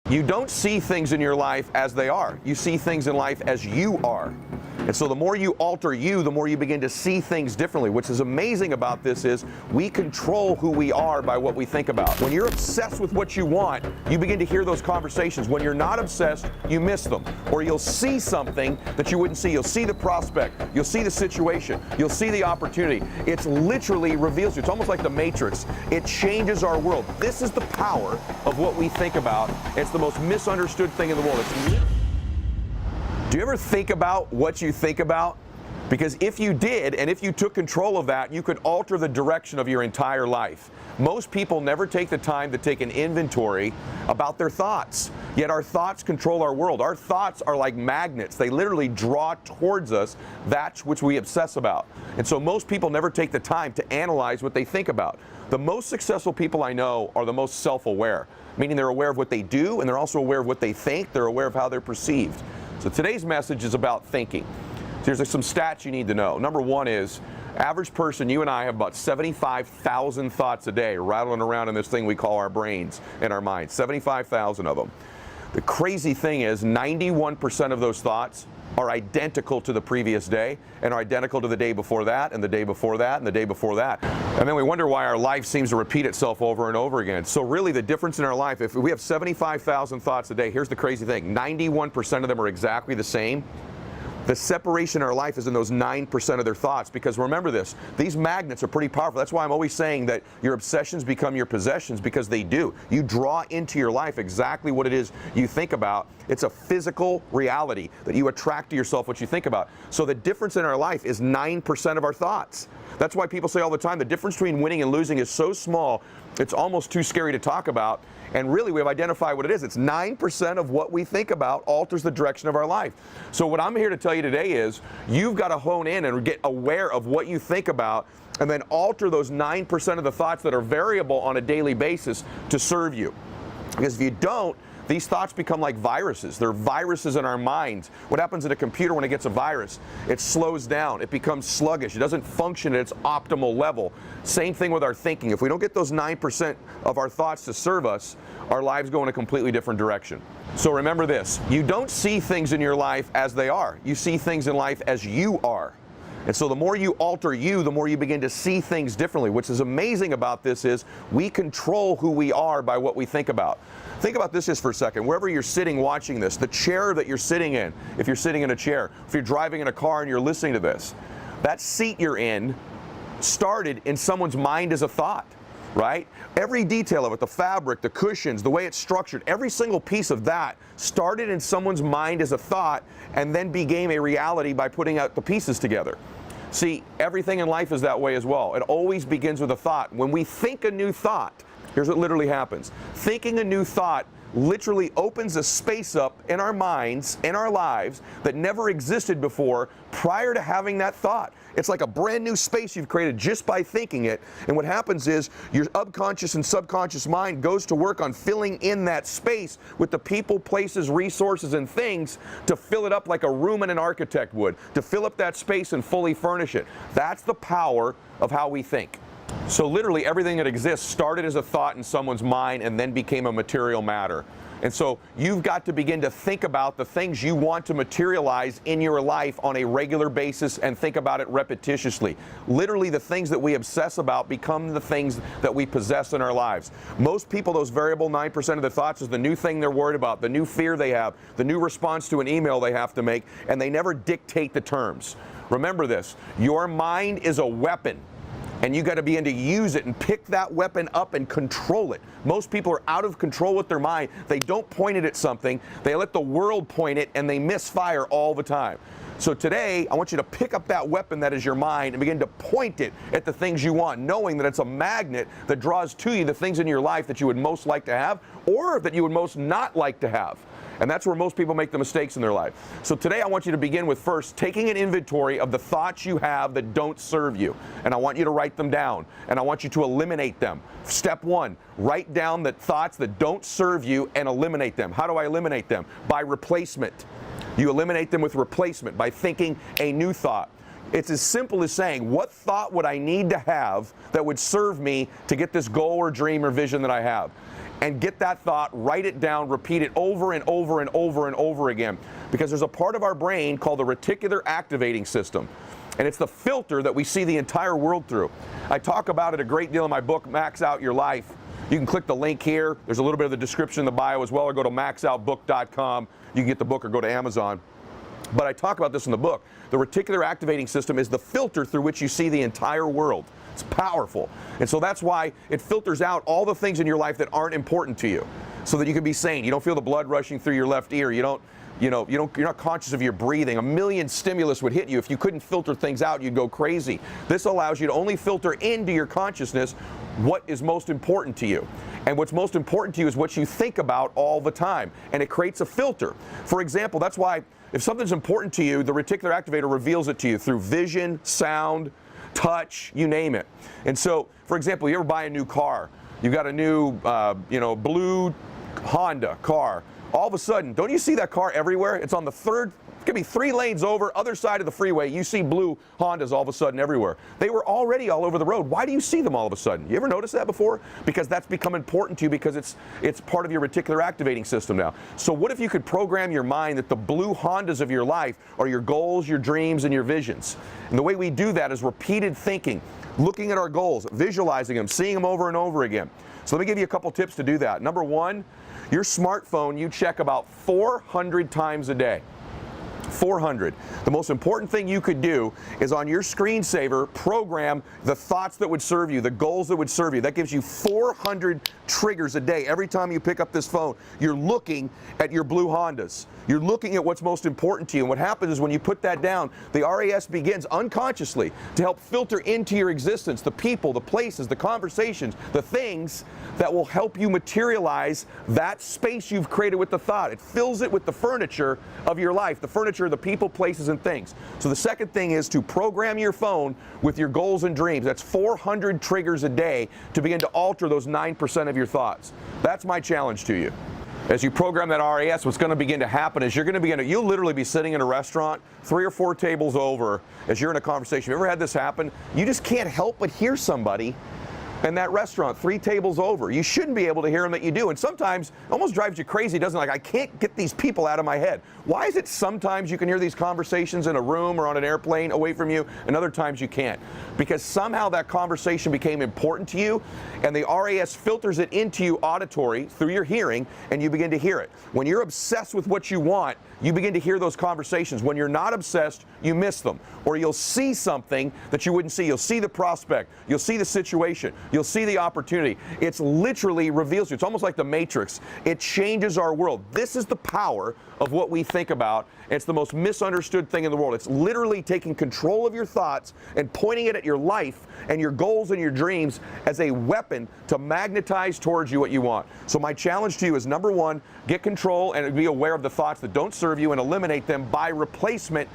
You don't see things in your life as they are. You see things in life as you are. And so the more you alter you, the more you begin to see things differently. What's is amazing about this is we control who we are by what we think about. When you're obsessed with what you want, you begin to hear those conversations. When you're not obsessed, you miss them. Or you'll see something that you wouldn't see. You'll see the prospect. You'll see the situation. You'll see the opportunity. It's literally reveals you. It's almost like the Matrix. It changes our world. This is the power of what we think about. It's the most misunderstood thing in the world. Do you ever think about what you think about? Because if you did, and if you took control of that, you could alter the direction of your entire life. Most people never take the time to take an inventory about their thoughts. Yet our thoughts control our world. Our thoughts are like magnets. They literally draw towards us that which we obsess about. And so most people never take the time to analyze what they think about. The most successful people I know are the most self-aware, meaning they're aware of what they do, and they're also aware of what they think. They're aware of how they're perceived. So today's message is about thinking. Here's some stats you need to know. Number one is, average person, you and I, have about 75,000 thoughts a day rattling around in this thing we call our brains and our minds. 75,000 of them. The crazy thing is 91% of those thoughts are identical to the previous day and are identical to the day before that and the day before that and the day before that. And then we wonder why our life seems to repeat itself over and over again. So really the difference in our life, if we have 75,000 thoughts a day, here's the crazy thing, 91% of them are exactly the same. The separation in our life is in those 9% of their thoughts, because remember this, these magnets are pretty powerful. That's why I'm always saying that your obsessions become your possessions, because they do. You draw into your life exactly what it is you think about. It's a physical reality that you attract to yourself what you think about. So the difference in our life is 9% of our thoughts. That's why people say all the time the difference between winning and losing is so small, it's almost too scary to talk about. And really, we've identified what it is. It's 9% of what we think about alters the direction of our life. So what I'm here to tell you today is you've got to hone in and get aware of what you think about, and then alter those 9% of the thoughts that are variable on a daily basis to serve you. Because if you don't, these thoughts become like viruses. They're viruses in our minds. What happens in a computer when it gets a virus? It slows down. It becomes sluggish. It doesn't function at its optimal level. Same thing with our thinking. If we don't get those 9% of our thoughts to serve us, our lives go in a completely different direction. So remember this, you don't see things in your life as they are. You see things in life as you are. And so the more you alter you, the more you begin to see things differently. What's is amazing about this is we control who we are by what we think about. Think about this just for a second. Wherever you're sitting watching this, the chair that you're sitting in, if you're sitting in a chair, if you're driving in a car and you're listening to this, that seat you're in started in someone's mind as a thought, right? Every detail of it, the fabric, the cushions, the way it's structured, every single piece of that started in someone's mind as a thought and then became a reality by putting out the pieces together. See, everything in life is that way as well. It always begins with a thought. When we think a new thought, here's what literally happens. Thinking a new thought literally opens a space up in our minds, in our lives, that never existed before prior to having that thought. It's like a brand new space you've created just by thinking it. And what happens is your unconscious and subconscious mind goes to work on filling in that space with the people, places, resources, and things to fill it up like a room and an architect would, to fill up that space and fully furnish it. That's the power of how we think. So literally everything that exists started as a thought in someone's mind and then became a material matter. And so you've got to begin to think about the things you want to materialize in your life on a regular basis and think about it repetitiously. Literally the things that we obsess about become the things that we possess in our lives. Most people, those variable 9% of the thoughts is the new thing they're worried about, the new fear they have, the new response to an email they have to make, and they never dictate the terms. Remember this, your mind is a weapon. And you got to begin to use it and pick that weapon up and control it. Most people are out of control with their mind. They don't point it at something. They let the world point it and they misfire all the time. So today, I want you to pick up that weapon that is your mind and begin to point it at the things you want, knowing that it's a magnet that draws to you the things in your life that you would most like to have or that you would most not like to have. And that's where most people make the mistakes in their life. So today I want you to begin with first taking an inventory of the thoughts you have that don't serve you. And I want you to write them down. And I want you to eliminate them. Step one, write down the thoughts that don't serve you and eliminate them. How do I eliminate them? By replacement. You eliminate them with replacement by thinking a new thought. It's as simple as saying, what thought would I need to have that would serve me to get this goal or dream or vision that I have? and get that thought, write it down, repeat it over and over and over and over again. Because there's a part of our brain called the reticular activating system. And it's the filter that we see the entire world through. I talk about it a great deal in my book, Max Out Your Life. You can click the link here. There's a little bit of the description in the bio as well, or go to maxoutbook.com. You can get the book or go to Amazon. But I talk about this in the book. The reticular activating system is the filter through which you see the entire world. It's powerful. And so that's why it filters out all the things in your life that aren't important to you, so that you can be sane. You don't feel the blood rushing through your left ear. You're not conscious of your breathing. A million stimulus would hit you. If you couldn't filter things out, you'd go crazy. This allows you to only filter into your consciousness what is most important to you. And what's most important to you is what you think about all the time. And it creates a filter. For example, that's why if something's important to you, the reticular activator reveals it to you through vision, sound, touch, you name it. And so, for example, you ever buy a new car, you've got a new, blue Honda car. All of a sudden, don't you see that car everywhere? It's on the third, it could be 3 lanes over, other side of the freeway. You see blue Hondas all of a sudden everywhere. They were already all over the road. Why do you see them all of a sudden? You ever notice that before? Because that's become important to you, because it's part of your reticular activating system now. So what if you could program your mind that the blue Hondas of your life are your goals, your dreams, and your visions? And the way we do that is repeated thinking, looking at our goals, visualizing them, seeing them over and over again. So let me give you a couple tips to do that. Number one, your smartphone you check about 400 times a day. 400. The most important thing you could do is on your screensaver program the thoughts that would serve you, the goals that would serve you. That gives you 400 triggers a day. Every time you pick up this phone, you're looking at your blue Hondas. You're looking at what's most important to you. And what happens is when you put that down, the RAS begins unconsciously to help filter into your existence the people, the places, the conversations, the things that will help you materialize that space you've created with the thought. It fills it with the furniture of your life, the furniture, the people, places, and things. So the second thing is to program your phone with your goals and dreams. That's 400 triggers a day to begin to alter those 9% of your thoughts. That's my challenge to you. As you program that RAS, what's going to begin to happen is you'll literally be sitting in a restaurant 3 or 4 tables over as you're in a conversation. You ever had this happen? You just can't help but hear somebody in that restaurant 3 tables over. You shouldn't be able to hear them, that you do. And sometimes it almost drives you crazy, doesn't it? Like, I can't get these people out of my head. Why is it sometimes you can hear these conversations in a room or on an airplane away from you, and other times you can't? Because somehow that conversation became important to you, and the RAS filters it into you auditory through your hearing, and you begin to hear it. When you're obsessed with what you want, you begin to hear those conversations. When you're not obsessed, you miss them. Or you'll see something that you wouldn't see. You'll see the prospect. You'll see the situation. You'll see the opportunity. It's literally reveals you. It's almost like the Matrix. It changes our world. This is the power of what we think about. It's the most misunderstood thing in the world. It's literally taking control of your thoughts and pointing it at your life and your goals and your dreams as a weapon to magnetize towards you what you want. So my challenge to you is, number one, get control and be aware of the thoughts that don't serve you and eliminate them by replacement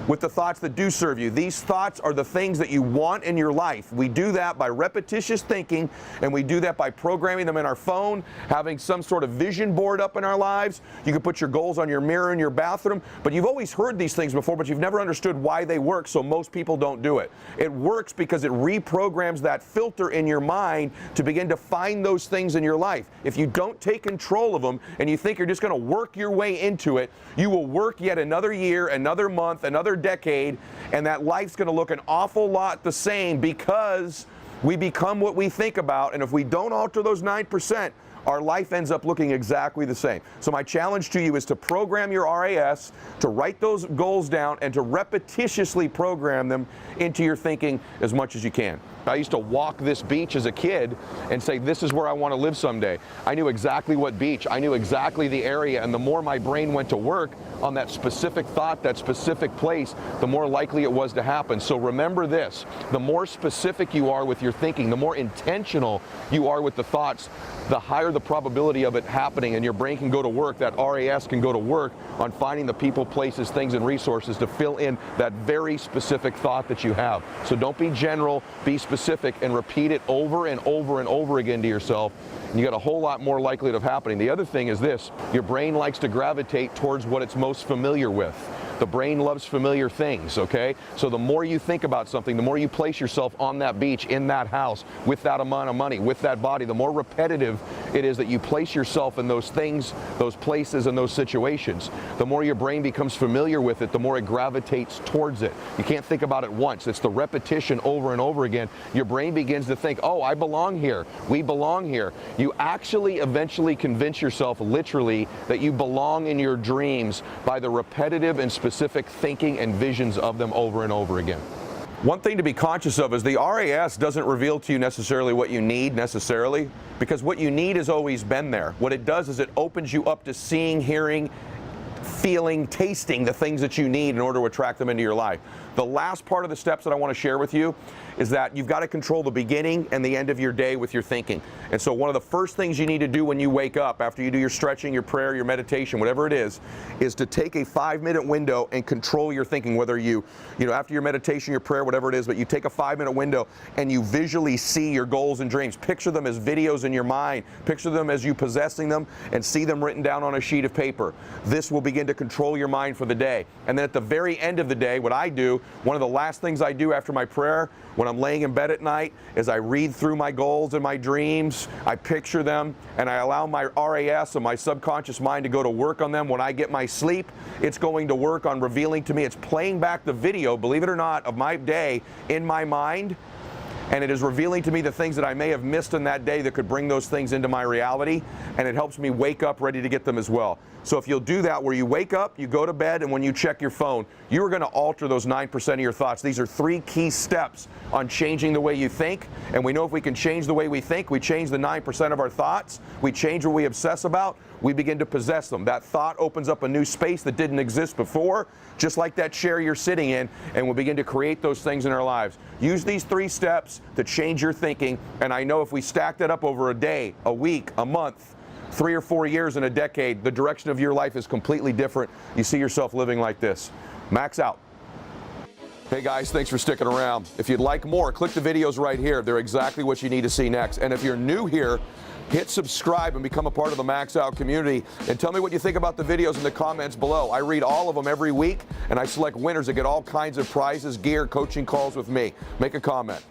with the thoughts that do serve you. These thoughts are the things that you want in your life. We do that by repetitious thinking, and we do that by programming them in our phone, having some sort of vision board up in our lives. You can put your goals on your mirror in your bathroom, but you've always heard these things before, but you've never understood why they work, so most people don't do it. It works because it reprograms that filter in your mind to begin to find those things in your life. If you don't take control of them and you think you're just going to work your way into it, you will work yet another year, another month, another decade, and that life's going to look an awful lot the same, because we become what we think about, and if we don't alter those 9%, our life ends up looking exactly the same. So my challenge to you is to program your RAS, to write those goals down, and to repetitiously program them into your thinking as much as you can. I used to walk this beach as a kid and say, this is where I want to live someday. I knew exactly what beach, I knew exactly the area, and the more my brain went to work on that specific thought, that specific place, the more likely it was to happen. So remember this, the more specific you are with your thinking, the more intentional you are with the thoughts, the higher the probability of it happening, and your brain can go to work, that RAS can go to work on finding the people, places, things, and resources to fill in that very specific thought that you have. So don't be general, be specific, and repeat it over and over and over again to yourself, and you got a whole lot more likelihood of happening. The other thing is this, your brain likes to gravitate towards what it's most familiar with. The brain loves familiar things, okay? So the more you think about something, the more you place yourself on that beach, in that house, with that amount of money, with that body, the more repetitive it is that you place yourself in those things, those places, and those situations. The more your brain becomes familiar with it, the more it gravitates towards it. You can't think about it once. It's the repetition over and over again. Your brain begins to think, oh, I belong here. We belong here. You actually eventually convince yourself, literally, that you belong in your dreams by the repetitive and specific thinking and visions of them over and over again. One thing to be conscious of is the RAS doesn't reveal to you necessarily what you need necessarily, because what you need has always been there. What it does is it opens you up to seeing, hearing, feeling, tasting the things that you need in order to attract them into your life. The last part of the steps that I want to share with you is that you've got to control the beginning and the end of your day with your thinking. And so one of the first things you need to do when you wake up, after you do your stretching, your prayer, your meditation, whatever it is to take a 5-minute window and control your thinking. Whether you after your meditation, your prayer, whatever it is, but you take a 5-minute window and you visually see your goals and dreams. Picture them as videos in your mind. Picture them as you possessing them and see them written down on a sheet of paper. This will begin to control your mind for the day. And then at the very end of the day, what I do, one of the last things I do after my prayer, when I'm laying in bed at night, is I read through my goals and my dreams, I picture them, and I allow my RAS and my subconscious mind to go to work on them. When I get my sleep, it's going to work on revealing to me, it's playing back the video, believe it or not, of my day in my mind, and it is revealing to me the things that I may have missed in that day that could bring those things into my reality, and it helps me wake up ready to get them as well. So if you'll do that, where you wake up, you go to bed, and when you check your phone, you are going to alter those 9% of your thoughts. These are 3 key steps on changing the way you think, and we know if we can change the way we think, we change the 9% of our thoughts, we change what we obsess about, we begin to possess them. That thought opens up a new space that didn't exist before, just like that chair you're sitting in, and we'll begin to create those things in our lives. Use these 3 steps to change your thinking, and I know if we stack that up over a day, a week, a month, 3 or 4 years, and a decade, the direction of your life is completely different. You see yourself living like this. Max out. Hey guys, thanks for sticking around. If you'd like more, click the videos right here. They're exactly what you need to see next. And if you're new here, hit subscribe and become a part of the Max Out community. And tell me what you think about the videos in the comments below. I read all of them every week, and I select winners that get all kinds of prizes, gear, coaching calls with me. Make a comment.